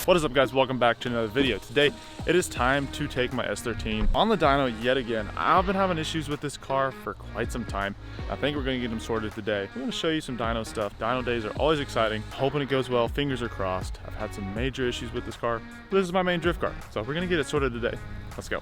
What is up, guys? Welcome back to another video. Today it is time to take my S13 on the dyno yet again. I've been having issues with this car for quite some time. I think we're going to get them sorted today. I'm going to show you some dyno stuff. Dyno days are always exciting. Hoping it goes well. Fingers are crossed. I've had some major issues with this car. This is my main drift car, so we're going to get it sorted today. Let's go.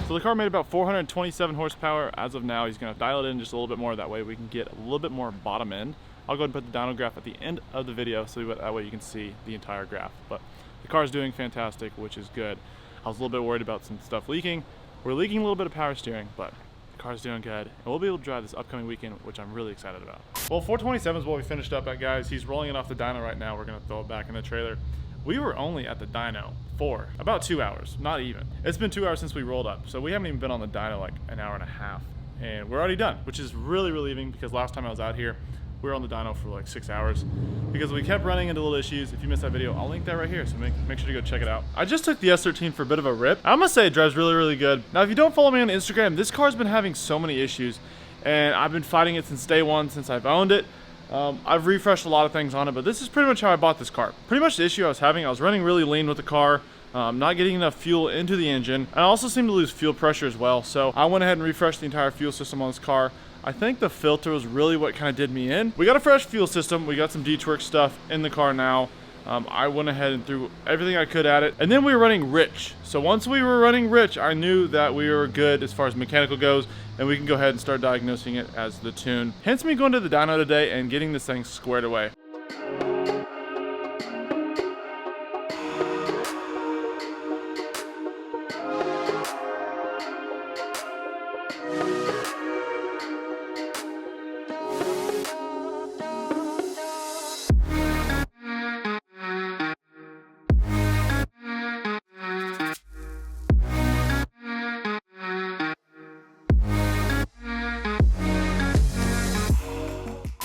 The car made about 427 horsepower as of now. He's going to dial it in just a little bit more, that way we can get a little bit more bottom end. I'll go ahead and put the dyno graph at the end of the video so that way you can see the entire graph. But the car is doing fantastic, which is good. I was a little bit worried about some stuff leaking. We're leaking a little bit of power steering, but the car's doing good, and we'll be able to drive this upcoming weekend, which I'm really excited about. Well, 427 is what we finished up at, guys. He's rolling it off the dyno right now. We're going to throw it back in the trailer. We were only at the dyno for about 2 hours, not even. It's been 2 hours since we rolled up, so we haven't even been on the dyno like an hour and a half. And we're already done, which is really relieving because last time I was out here, we were on the dyno for like 6 hours because we kept running into little issues. If you missed that video, I'll link that right here, so make sure to go check it out. I just took the S13 for a bit of a rip. I must say it drives really, really good. Now, if you don't follow me on Instagram, this car's been having so many issues, and I've been fighting it since day one, since I've owned it. I've refreshed a lot of things on it, but this is pretty much how I bought this car. Pretty much the issue I was having, I was running really lean with the car, not getting enough fuel into the engine. I also seemed to lose fuel pressure as well, so I went ahead and refreshed the entire fuel system on this car. I think the filter was really what kind of did me in. We got a fresh fuel system. We got some Detroit stuff in the car now. I went ahead and threw everything I could at it, and then we were running rich. So once we were running rich, I knew that we were good as far as mechanical goes, and we can go ahead and start diagnosing it as the tune. Hence me going to the dyno today and getting this thing squared away.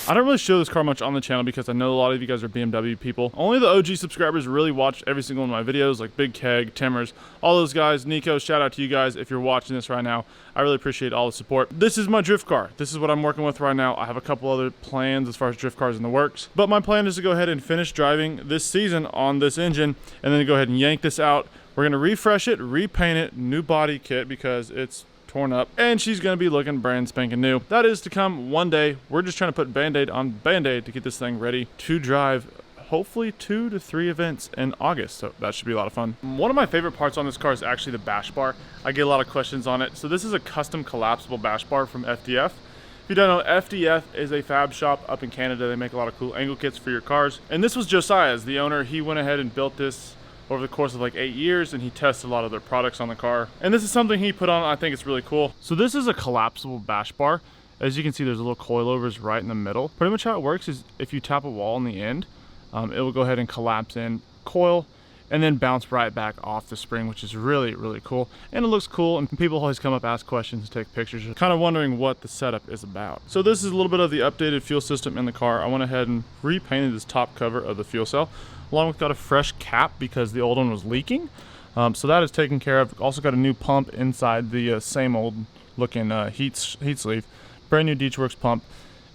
I don't really show this car much on the channel because I know a lot of you guys are BMW people. Only the OG subscribers really watch every single one of my videos, like Big Keg, Timmers, all those guys. Nico, shout out to you guys if you're watching this right now. I really appreciate all the support. This is my drift car. This is what I'm working with right now. I have a couple other plans as far as drift cars in the works, but my plan is to go ahead and finish driving this season on this engine and then go ahead and yank this out. We're going to refresh it, repaint it, new body kit because it's torn up, and she's going to be looking brand spanking new. That is to come one day. We're just trying to put band-aid on band-aid to get this thing ready to drive hopefully 2 to 3 events in August, so that should be a lot of fun. One of my favorite parts on this car is actually the bash bar. I get a lot of questions on it. So this is a custom collapsible bash bar from FDF. If you don't know, FDF is a fab shop up in Canada. They make a lot of cool angle kits for your cars, and this was Josiah's, the owner. He went ahead and built this over the course of like 8 years, and he tested a lot of their products on the car, and this is something he put on. I think it's really cool. So this is a collapsible bash bar. As you can see, there's a little coilovers right in the middle. Pretty much how it works is if you tap a wall in the end, it will go ahead and collapse in, coil, and then bounce right back off the spring, which is really, really cool. And it looks cool, and people always come up, ask questions, take pictures, kind of wondering what the setup is about. So this is a little bit of the updated fuel system in the car. I went ahead and repainted this top cover of the fuel cell, along with got a fresh cap because the old one was leaking. So that is taken care of. Also got a new pump inside the same old looking heat sleeve. Brand new Detroit pump.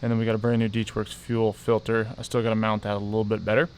And then we got a brand new Deechworks fuel filter. I still got to mount that a little bit better.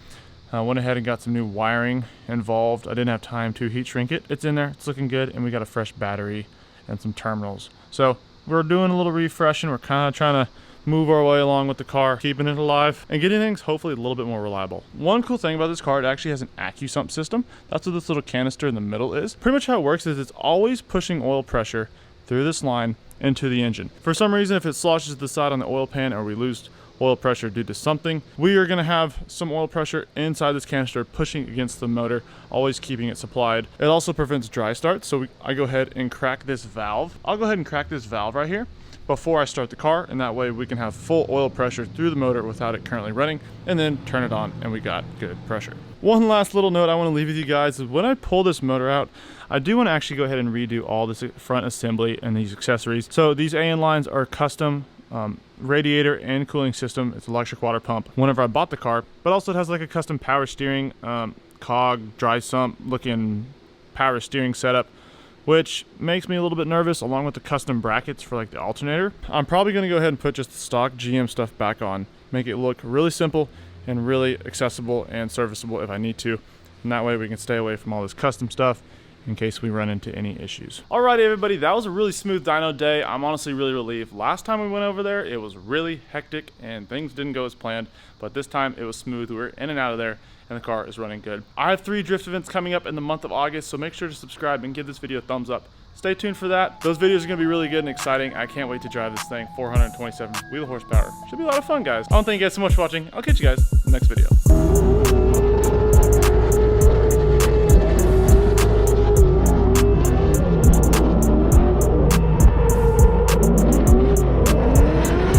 Went ahead and got some new wiring involved. I didn't have time to heat shrink it. It's in there, it's looking good, and we got a fresh battery and some terminals. So we're doing a little refreshing. We're kind of trying to move our way along with the car, keeping it alive, and getting things hopefully a little bit more reliable. One cool thing about this car, it actually has an AccuSump system. That's what this little canister in the middle is. Pretty much how it works is it's always pushing oil pressure through this line into the engine. For some reason, if it sloshes to the side on the oil pan or we lose oil pressure due to something, we are going to have some oil pressure inside this canister pushing against the motor, always keeping it supplied. It also prevents dry start, so I go ahead and crack this valve. I'll go ahead and crack this valve right here before I start the car, and that way we can have full oil pressure through the motor without it currently running, and then turn it on and we got good pressure. One last little note I want to leave with you guys is when I pull this motor out, I do want to actually go ahead and redo all this front assembly and these accessories. So these AN lines are custom radiator and cooling system. It's electric water pump whenever I bought the car, but also it has like a custom power steering, cog, dry sump looking power steering setup, which makes me a little bit nervous, along with the custom brackets for like the alternator. I'm probably going to go ahead and put just the stock GM stuff back on, make it look really simple and really accessible and serviceable if I need to, and that way we can stay away from all this custom stuff in case we run into any issues. Alrighty everybody, that was a really smooth dyno day. I'm honestly really relieved. Last time we went over there, it was really hectic and things didn't go as planned, but this time it was smooth. We were in and out of there and the car is running good. I have 3 drift events coming up in the month of August, so make sure to subscribe and give this video a thumbs up. Stay tuned for that. Those videos are gonna be really good and exciting. I can't wait to drive this thing. 427 wheel horsepower. Should be a lot of fun, guys. I want to thank you guys so much for watching. I'll catch you guys in the next video.